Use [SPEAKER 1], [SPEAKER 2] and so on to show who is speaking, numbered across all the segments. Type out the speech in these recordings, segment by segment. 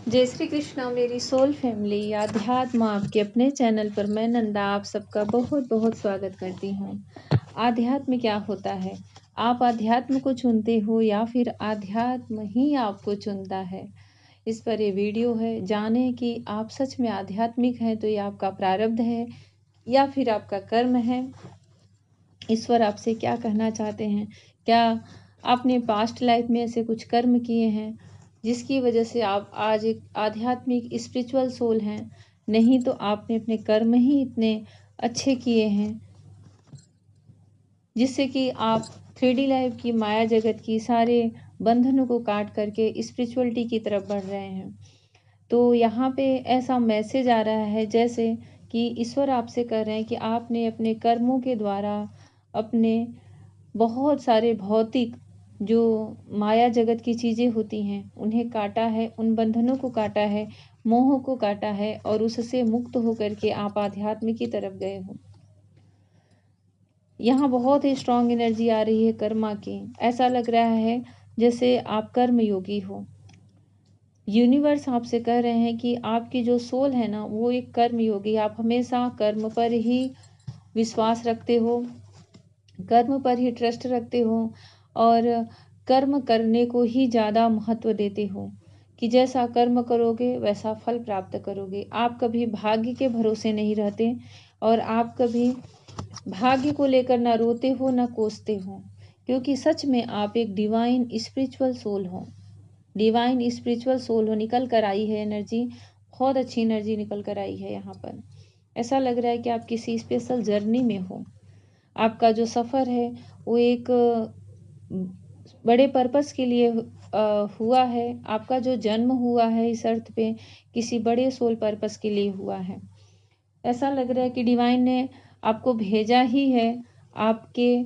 [SPEAKER 1] जय श्री कृष्णा मेरी soul family आध्यात्म आपके अपने चैनल पर मैं नंदा आप सबका बहुत बहुत स्वागत करती हूँ। आध्यात्म क्या होता है? आप आध्यात्म को चुनते हो या फिर आध्यात्म ही आपको चुनता है? इस पर ये वीडियो है। जाने कि आप सच में आध्यात्मिक हैं तो ये आपका प्रारब्ध है या फिर आपका कर्म है। ईश्वर आपसे क्या कहना चाहते हैं? क्या आपने पास्ट लाइफ में ऐसे कुछ कर्म किए हैं जिसकी वजह से आप आज एक आध्यात्मिक स्पिरिचुअल सोल हैं? नहीं तो आपने अपने कर्म ही इतने अच्छे किए हैं जिससे कि आप 3D लाइफ की माया जगत की सारे बंधनों को काट करके स्पिरिचुअलिटी की तरफ बढ़ रहे हैं। तो यहाँ पे ऐसा मैसेज आ रहा है जैसे कि ईश्वर आपसे कह रहे हैं कि आपने अपने कर्मों के द्वारा अपने बहुत सारे भौतिक जो माया जगत की चीज़ें होती हैं उन्हें काटा है, उन बंधनों को काटा है, मोह को काटा है और उससे मुक्त होकर के आप आध्यात्म की तरफ गए हो। यहाँ बहुत ही स्ट्रांग एनर्जी आ रही है कर्मा की। ऐसा लग रहा है जैसे आप कर्म योगी हो। यूनिवर्स आपसे कह रहे हैं कि आपकी जो सोल है ना वो एक कर्म योगी। आप हमेशा कर्म पर ही विश्वास रखते हो, कर्म पर ही ट्रस्ट रखते हो और कर्म करने को ही ज़्यादा महत्व देते हो कि जैसा कर्म करोगे वैसा फल प्राप्त करोगे। आप कभी भाग्य के भरोसे नहीं रहते और आप कभी भाग्य को लेकर ना रोते हो ना कोसते हो, क्योंकि सच में आप एक डिवाइन स्पिरिचुअल सोल हो। डिवाइन स्पिरिचुअल सोल हो। निकल कर आई है एनर्जी, बहुत अच्छी एनर्जी निकल कर आई है यहाँ पर। ऐसा लग रहा है कि आप किसी स्पेशल जर्नी में हो। आपका जो सफ़र है वो एक बड़े पर्पस के लिए हुआ है। आपका जो जन्म हुआ है इस अर्थ पे किसी बड़े सोल पर्पस के लिए हुआ है। ऐसा लग रहा है कि डिवाइन ने आपको भेजा ही है आपके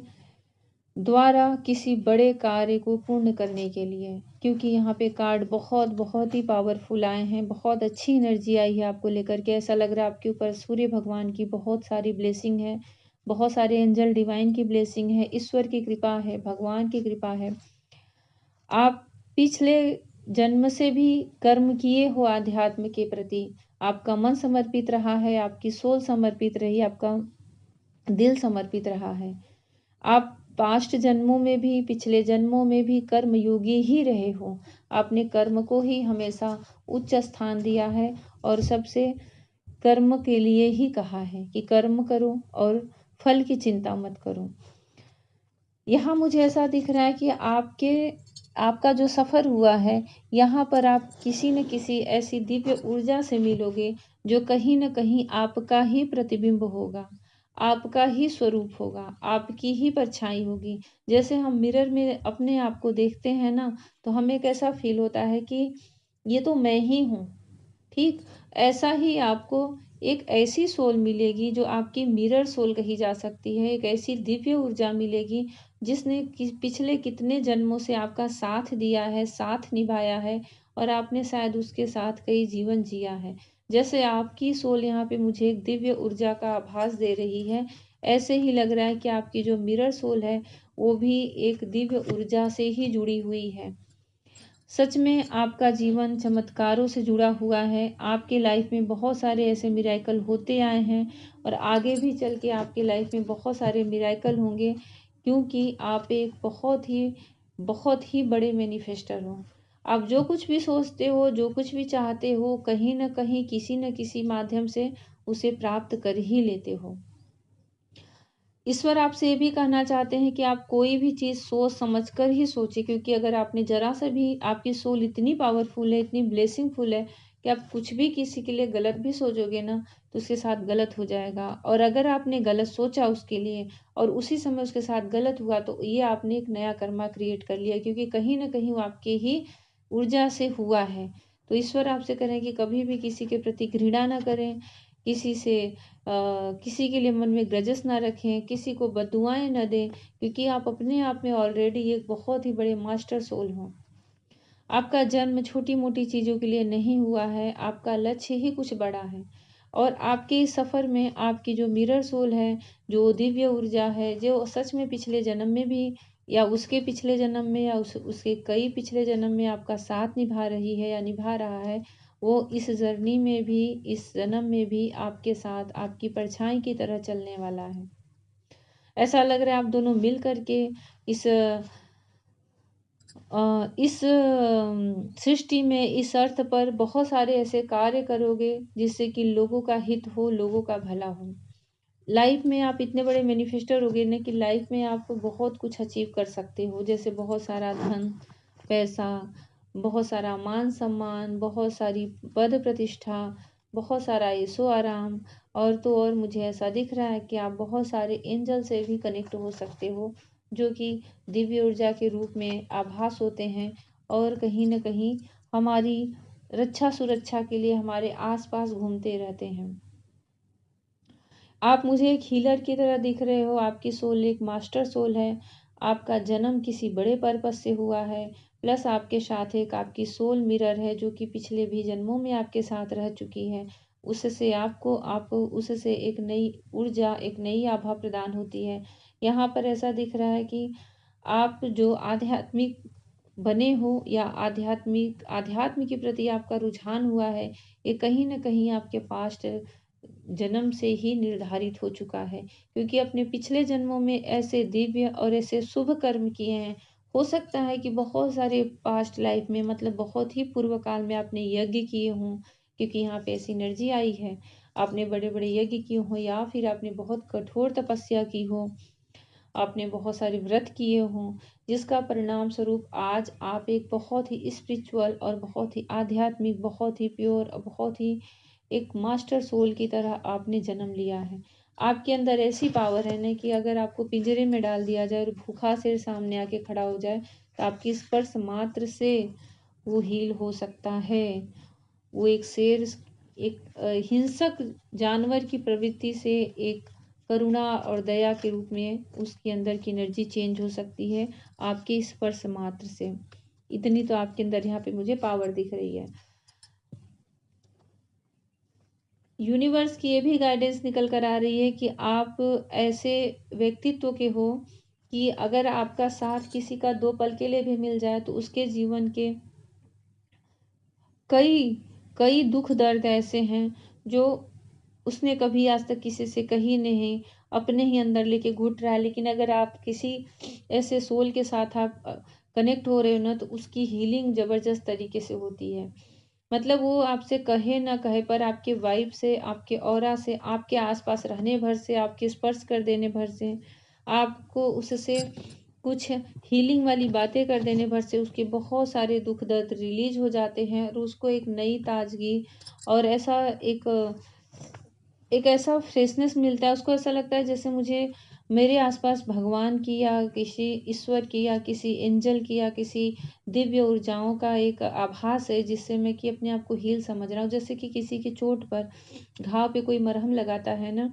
[SPEAKER 1] द्वारा किसी बड़े कार्य को पूर्ण करने के लिए, क्योंकि यहाँ पे कार्ड बहुत बहुत ही पावरफुल आए हैं। बहुत अच्छी एनर्जी आई है आपको लेकर के। ऐसा लग रहा है आपके ऊपर सूर्य भगवान की बहुत सारी ब्लेसिंग है, बहुत सारे एंजल डिवाइन की ब्लेसिंग है, ईश्वर की कृपा है, भगवान की कृपा है। आप पिछले जन्म से भी कर्म किए हो आध्यात्म के प्रति। आपका मन समर्पित रहा है, आपकी सोल समर्पित रही, आपका दिल समर्पित रहा है। आप पास्ट जन्मों में भी पिछले जन्मों में भी कर्म योगी ही रहे हो। आपने कर्म को ही हमेशा उच्च स्थान दिया है और सबसे कर्म के लिए ही कहा है कि कर्म करो और फल की चिंता मत करो। यहाँ मुझे ऐसा दिख रहा है कि आपका जो सफ़र हुआ है यहाँ पर आप किसी न किसी ऐसी दिव्य ऊर्जा से मिलोगे जो कहीं न कहीं आपका ही प्रतिबिंब होगा, आपका ही स्वरूप होगा, आपकी ही परछाई होगी। जैसे हम मिरर में अपने आप को देखते हैं ना, तो हमें कैसा फील होता है कि ये तो मैं ही हूँ। ठीक ऐसा ही आपको एक ऐसी सोल मिलेगी जो आपकी मिरर सोल कही जा सकती है। एक ऐसी दिव्य ऊर्जा मिलेगी जिसने पिछले कितने जन्मों से आपका साथ दिया है, साथ निभाया है और आपने शायद उसके साथ कई जीवन जिया है। जैसे आपकी सोल यहाँ पे मुझे एक दिव्य ऊर्जा का आभास दे रही है, ऐसे ही लग रहा है कि आपकी जो मिरर सोल है वो भी एक दिव्य ऊर्जा से ही जुड़ी हुई है। सच में आपका जीवन चमत्कारों से जुड़ा हुआ है। आपके लाइफ में बहुत सारे ऐसे मिरेकल होते आए हैं और आगे भी चल के आपके लाइफ में बहुत सारे मिरेकल होंगे, क्योंकि आप एक बहुत ही बड़े मैनिफेस्टर हो। आप जो कुछ भी सोचते हो, जो कुछ भी चाहते हो, कहीं न कहीं किसी न किसी माध्यम से उसे प्राप्त कर ही लेते हो। ईश्वर आपसे ये भी कहना चाहते हैं कि आप कोई भी चीज़ सोच समझ कर ही सोचें, क्योंकि अगर आपने ज़रा सा भी, आपकी सोल इतनी पावरफुल है, इतनी ब्लेसिंगफुल है कि आप कुछ भी किसी के लिए गलत भी सोचोगे ना तो उसके साथ गलत हो जाएगा। और अगर आपने गलत सोचा उसके लिए और उसी समय उसके साथ गलत हुआ तो ये आपने एक नया कर्मा क्रिएट कर लिया, क्योंकि कहीं ना कहीं वो आपके ही ऊर्जा से हुआ है। तो ईश्वर आपसे करें कि कभी भी किसी के प्रति घृणा ना करें, किसी से किसी के लिए मन में ग्रजेस ना रखें, किसी को बद्दुआएं न दें, क्योंकि आप अपने आप में ऑलरेडी एक बहुत ही बड़े मास्टर सोल हो। आपका जन्म छोटी मोटी चीज़ों के लिए नहीं हुआ है, आपका लक्ष्य ही कुछ बड़ा है। और आपके इस सफ़र में आपकी जो मिरर सोल है, जो दिव्य ऊर्जा है, जो सच में पिछले जन्म में भी या उसके पिछले जन्म में या उसके कई पिछले जन्म में आपका साथ निभा रही है या निभा रहा है, वो इस जर्नी में भी, इस जन्म में भी आपके साथ आपकी परछाई की तरह चलने वाला है। ऐसा लग रहा है आप दोनों मिल करके इस सृष्टि में, इस अर्थ पर बहुत सारे ऐसे कार्य करोगे जिससे कि लोगों का हित हो, लोगों का भला हो। लाइफ में आप इतने बड़े मैनिफेस्टर हो गए ना कि लाइफ में आप बहुत कुछ अचीव कर सकते हो, जैसे बहुत सारा धन, पैसा, बहुत सारा मान सम्मान, बहुत सारी पद प्रतिष्ठा, बहुत सारा ऐशो आराम, और तो और मुझे ऐसा दिख रहा है कि आप बहुत सारे एंजल से भी कनेक्ट हो सकते हो, जो कि दिव्य ऊर्जा के रूप में आभास होते हैं और कहीं न कहीं हमारी रक्षा सुरक्षा के लिए हमारे आस-पास घूमते रहते हैं। आप मुझे एक हीलर की तरह दिख रहे हो, आपकी सोल एक मास्टर सोल है, आपका जन्म किसी बड़े पर्पस से हुआ है, प्लस आपके साथ एक आपकी सोल मिरर है जो कि पिछले भी जन्मों में आपके साथ रह चुकी है। उससे आपको उससे एक नई ऊर्जा, एक नई आभा प्रदान होती है। यहाँ पर ऐसा दिख रहा है कि आप जो आध्यात्मिक बने हो या आध्यात्म के प्रति आपका रुझान हुआ है, ये कहीं न कहीं आपके पास्ट जन्म से ही निर्धारित हो चुका है, क्योंकि अपने पिछले जन्मों में ऐसे दिव्य और ऐसे शुभ कर्म किए हैं। हो सकता है कि बहुत सारे पास्ट लाइफ में, मतलब बहुत ही पूर्व काल में आपने यज्ञ किए हों, क्योंकि यहाँ पे ऐसी एनर्जी आई है। आपने बड़े-बड़े यज्ञ किए हों या फिर आपने बहुत कठोर तपस्या की हो, आपने बहुत सारे व्रत किए हों, जिसका परिणाम स्वरूप आज आप एक बहुत ही स्पिरिचुअल और बहुत ही आध्यात्मिक, बहुत ही प्योर और बहुत ही एक मास्टर सोल की तरह आपने जन्म लिया है। आपके अंदर ऐसी पावर है ना कि अगर आपको पिंजरे में डाल दिया जाए और भूखा शेर सामने आके खड़ा हो जाए, तो आपकी स्पर्श मात्र से वो हील हो सकता है। वो एक शेर, एक हिंसक जानवर की प्रवृत्ति से एक करुणा और दया के रूप में उसके अंदर की एनर्जी चेंज हो सकती है आपके स्पर्श मात्र से। इतनी तो आपके अंदर यहाँ पे मुझे पावर दिख रही है। यूनिवर्स की ये भी गाइडेंस निकल कर आ रही है कि आप ऐसे व्यक्तित्व के हो कि अगर आपका साथ किसी का 2 पल के लिए भी मिल जाए तो उसके जीवन के कई कई दुख दर्द ऐसे हैं जो उसने कभी आज तक किसी से कही नहीं, अपने ही अंदर लेके घुट रहा है। लेकिन अगर आप किसी ऐसे सोल के साथ आप कनेक्ट हो रहे हो ना, तो उसकी हीलिंग ज़बरदस्त तरीके से होती है। मतलब वो आपसे कहे ना कहे पर आपके वाइब से, आपके ऑरा से, आपके आसपास रहने भर से, आपके स्पर्श कर देने भर से, आपको उससे कुछ हीलिंग वाली बातें कर देने भर से उसके बहुत सारे दुख दर्द रिलीज हो जाते हैं और उसको एक नई ताजगी और ऐसा एक ऐसा फ्रेशनेस मिलता है। उसको ऐसा लगता है जैसे मुझे मेरे आसपास भगवान की या किसी ईश्वर की या किसी एंजल की या किसी दिव्य ऊर्जाओं का एक आभास है, जिससे मैं कि अपने आप को हील समझ रहा हूँ। जैसे कि किसी की चोट पर, घाव पे कोई मरहम लगाता है ना,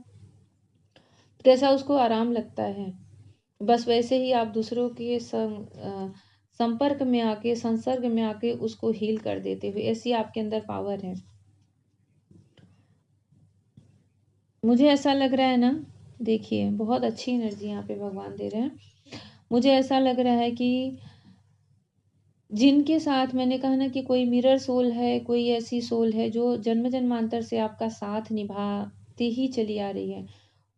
[SPEAKER 1] कैसा उसको आराम लगता है, बस वैसे ही आप दूसरों के संपर्क में आके, संसर्ग में आके उसको हील कर देते हुए, ऐसी आपके अंदर पावर है। मुझे ऐसा लग रहा है ना, देखिए बहुत अच्छी एनर्जी यहाँ पे भगवान दे रहे हैं। मुझे ऐसा लग रहा है कि जिनके साथ मैंने कहा ना कि कोई मिरर सोल है, कोई ऐसी सोल है जो जन्म जन्मांतर से आपका साथ निभाती ही चली आ रही है।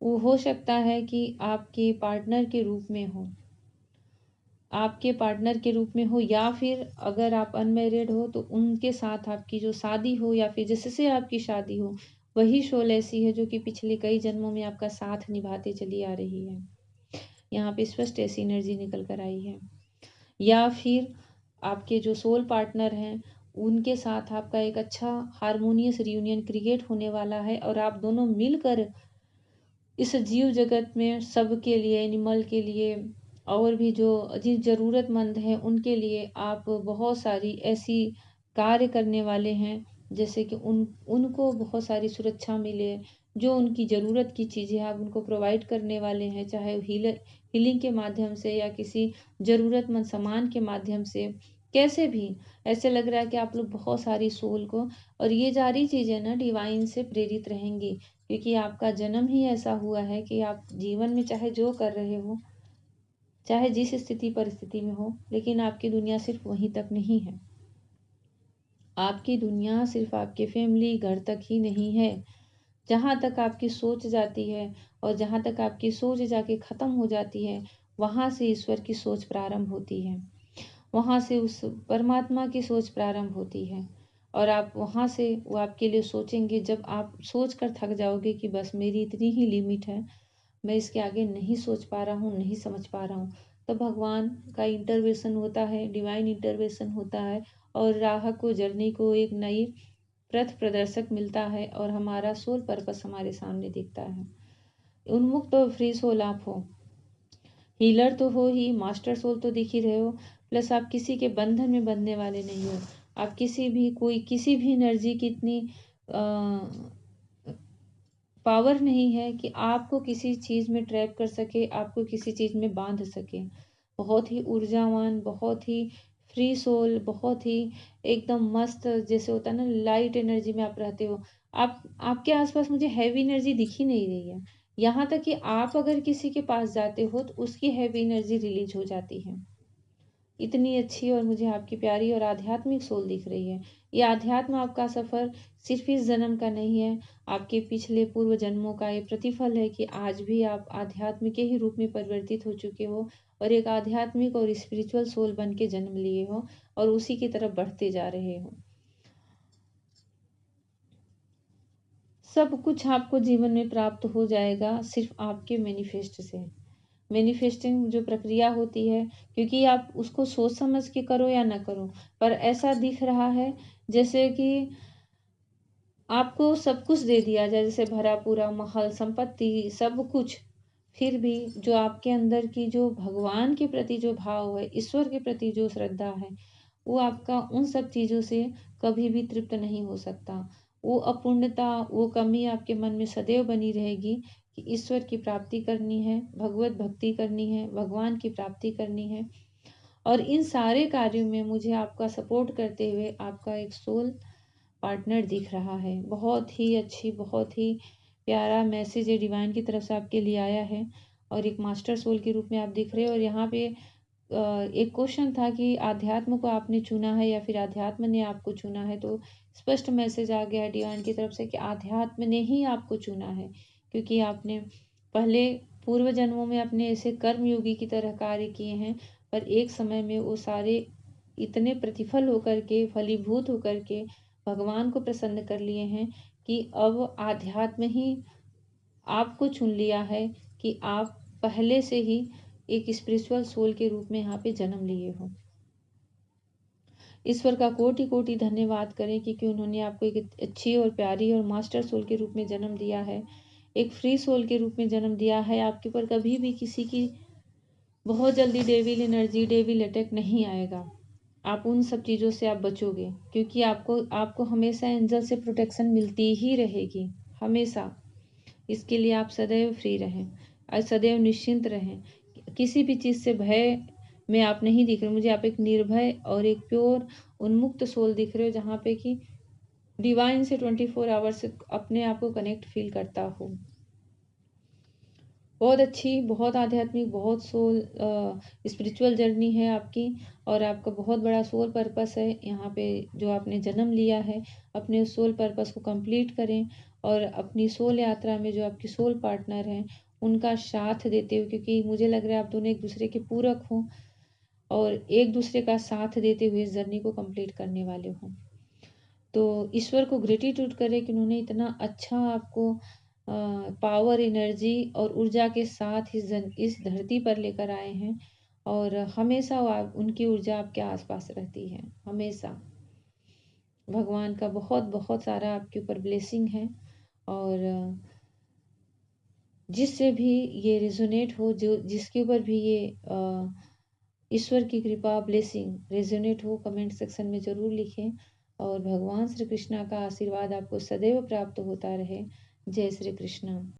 [SPEAKER 1] वो हो सकता है कि आपके पार्टनर के रूप में हो, आपके पार्टनर के रूप में हो, या फिर अगर आप अनमैरिड हो तो उनके साथ आपकी जो शादी हो, या फिर जिससे आपकी शादी हो, वही सोल ऐसी है जो कि पिछले कई जन्मों में आपका साथ निभाते चली आ रही है। यहाँ पे स्पष्ट ऐसी एनर्जी निकल कर आई है। या फिर आपके जो सोल पार्टनर हैं, उनके साथ आपका एक अच्छा हारमोनियस रियूनियन क्रिएट होने वाला है और आप दोनों मिलकर इस जीव जगत में सबके लिए, एनिमल के लिए और भी जो ज़रूरतमंद हैं उनके लिए आप बहुत सारी ऐसी कार्य करने वाले हैं, जैसे कि उनको बहुत सारी सुरक्षा मिले, जो उनकी ज़रूरत की चीज़ें आप उनको प्रोवाइड करने वाले हैं, चाहे हीलिंग के माध्यम से या किसी ज़रूरतमंद सामान के माध्यम से, कैसे भी। ऐसे लग रहा है कि आप लोग बहुत सारी सोल को, और ये सारी चीज़ें ना डिवाइन से प्रेरित रहेंगी, क्योंकि आपका जन्म ही ऐसा हुआ है कि आप जीवन में चाहे जो कर रहे हो, चाहे जिस स्थिति परिस्थिति में हो, लेकिन आपकी दुनिया सिर्फ वहीं तक नहीं है। आपकी दुनिया सिर्फ आपके फैमिली घर तक ही नहीं है। जहाँ तक आपकी सोच जाती है और जहाँ तक आपकी सोच जाके ख़त्म हो जाती है, वहाँ से ईश्वर की सोच प्रारंभ होती है। वहाँ से उस परमात्मा की सोच प्रारंभ होती है और आप वहाँ से वो आपके लिए सोचेंगे। जब आप सोच कर थक जाओगे कि बस मेरी इतनी ही लिमिट है, मैं इसके आगे नहीं सोच पा रहा हूँ, नहीं समझ पा रहा हूँ, तो भगवान का इंटरवेंशन होता है, डिवाइन इंटरवेंशन होता है और राह को, जर्नी को एक नई पथ प्रदर्शक मिलता है और हमारा सोल पर्पस हमारे सामने दिखता है। उन्मुक्त और फ्री सोल आप हो, हीलर तो हो ही, मास्टर सोल तो दिख ही रहे हो, प्लस आप किसी के बंधन में बंधने वाले नहीं हो। आप किसी भी एनर्जी की इतनी पावर नहीं है कि आपको किसी चीज़ में ट्रैप कर सके, आपको किसी चीज़ में बांध सके। बहुत ही ऊर्जावान, बहुत ही फ्री सोल, बहुत ही एकदम मस्त, जैसे होता है ना लाइट एनर्जी में आप रहते हो। आपके आसपास मुझे हैवी एनर्जी दिख ही नहीं रही है। यहाँ तक कि आप अगर किसी के पास जाते हो तो उसकी हैवी एनर्जी रिलीज हो जाती है। इतनी अच्छी और मुझे आपकी प्यारी और आध्यात्मिक सोल दिख रही है। ये आध्यात्म आपका सफ़र सिर्फ इस जन्म का नहीं है, आपके पिछले पूर्व जन्मों का ये प्रतिफल है कि आज भी आप आध्यात्म के ही रूप में परिवर्तित हो चुके हो और एक आध्यात्मिक और स्पिरिचुअल सोल बन के जन्म लिए हो और उसी की तरफ बढ़ते जा रहे हो। सब कुछ आपको जीवन में प्राप्त हो जाएगा सिर्फ आपके मैनिफेस्ट से। मैनिफेस्टिंग जो प्रक्रिया होती है, क्योंकि आप उसको सोच समझ के करो या ना करो, पर ऐसा दिख रहा है जैसे कि आपको सब कुछ दे दिया जाए, जैसे भरा पूरा महल, संपत्ति, सब कुछ, फिर भी जो आपके अंदर की जो भगवान के प्रति जो भाव है, ईश्वर के प्रति जो श्रद्धा है, वो आपका उन सब चीज़ों से कभी भी तृप्त नहीं हो सकता। वो अपूर्णता, वो कमी आपके मन में सदैव बनी रहेगी कि ईश्वर की प्राप्ति करनी है, भगवत भक्ति करनी है, भगवान की प्राप्ति करनी है। और इन सारे कार्यों में मुझे आपका सपोर्ट करते हुए आपका एक सोल पार्टनर दिख रहा है। बहुत ही अच्छी, बहुत ही प्यारा मैसेज है डिवाइन की तरफ से आपके लिए आया है और एक मास्टर सोल के रूप में आप दिख रहे हो। और यहाँ पे एक क्वेश्चन था कि आध्यात्म को आपने चुना है या फिर आध्यात्म ने आपको चुना है, तो स्पष्ट मैसेज आ गया है डिवाइन की तरफ से कि आध्यात्म ने ही आपको चुना है, क्योंकि आपने पहले पूर्व जन्मों में अपने ऐसे कर्मयोगी की तरह कार्य किए हैं, पर एक समय में वो सारे इतने प्रतिफल होकर के, फलीभूत होकर के भगवान को प्रसन्न कर लिए हैं कि अब आध्यात्म ही आपको चुन लिया है कि आप पहले से ही एक स्पिरिचुअल सोल के रूप में यहाँ पे जन्म लिए हो। ईश्वर का कोटि कोटि धन्यवाद करें क्योंकि उन्होंने आपको एक अच्छी और प्यारी और मास्टर सोल के रूप में जन्म दिया है, एक फ्री सोल के रूप में जन्म दिया है। आपके ऊपर कभी भी किसी की बहुत जल्दी डेविल एनर्जी, डेविल अटैक नहीं आएगा। आप उन सब चीज़ों से आप बचोगे, क्योंकि आपको हमेशा एंजल से प्रोटेक्शन मिलती ही रहेगी, हमेशा। इसके लिए आप सदैव फ्री रहें और सदैव निश्चिंत रहें। किसी भी चीज़ से भय में आप नहीं दिख रहे, मुझे आप एक निर्भय और एक प्योर उन्मुक्त सोल दिख रहे हो, जहाँ पे कि डिवाइन से 24 आवर्स अपने आप को कनेक्ट फील करता हो। बहुत अच्छी, बहुत आध्यात्मिक, बहुत सोल स्पिरिचुअल जर्नी है आपकी और आपका बहुत बड़ा सोल पर्पस है यहाँ पे जो आपने जन्म लिया है। अपने उस सोल पर्पस को कंप्लीट करें और अपनी सोल यात्रा में जो आपके सोल पार्टनर हैं उनका साथ देते हो, क्योंकि मुझे लग रहा है आप दोनों एक दूसरे के पूरक हों और एक दूसरे का साथ देते हुए इस जर्नी को कंप्लीट करने वाले हों। तो ईश्वर को ग्रेटिट्यूड करें कि उन्होंने इतना अच्छा आपको पावर, एनर्जी और ऊर्जा के साथ इस धरती पर लेकर आए हैं और हमेशा उनकी ऊर्जा आपके आसपास रहती है, हमेशा। भगवान का बहुत बहुत सारा आपके ऊपर ब्लेसिंग है और जिससे भी ये रेजोनेट हो, जो जिसके ऊपर भी ये ईश्वर की कृपा, ब्लेसिंग रेजोनेट हो, कमेंट सेक्शन में ज़रूर लिखें और भगवान श्री कृष्णा का आशीर्वाद आपको सदैव प्राप्त होता रहे। जय श्री कृष्ण।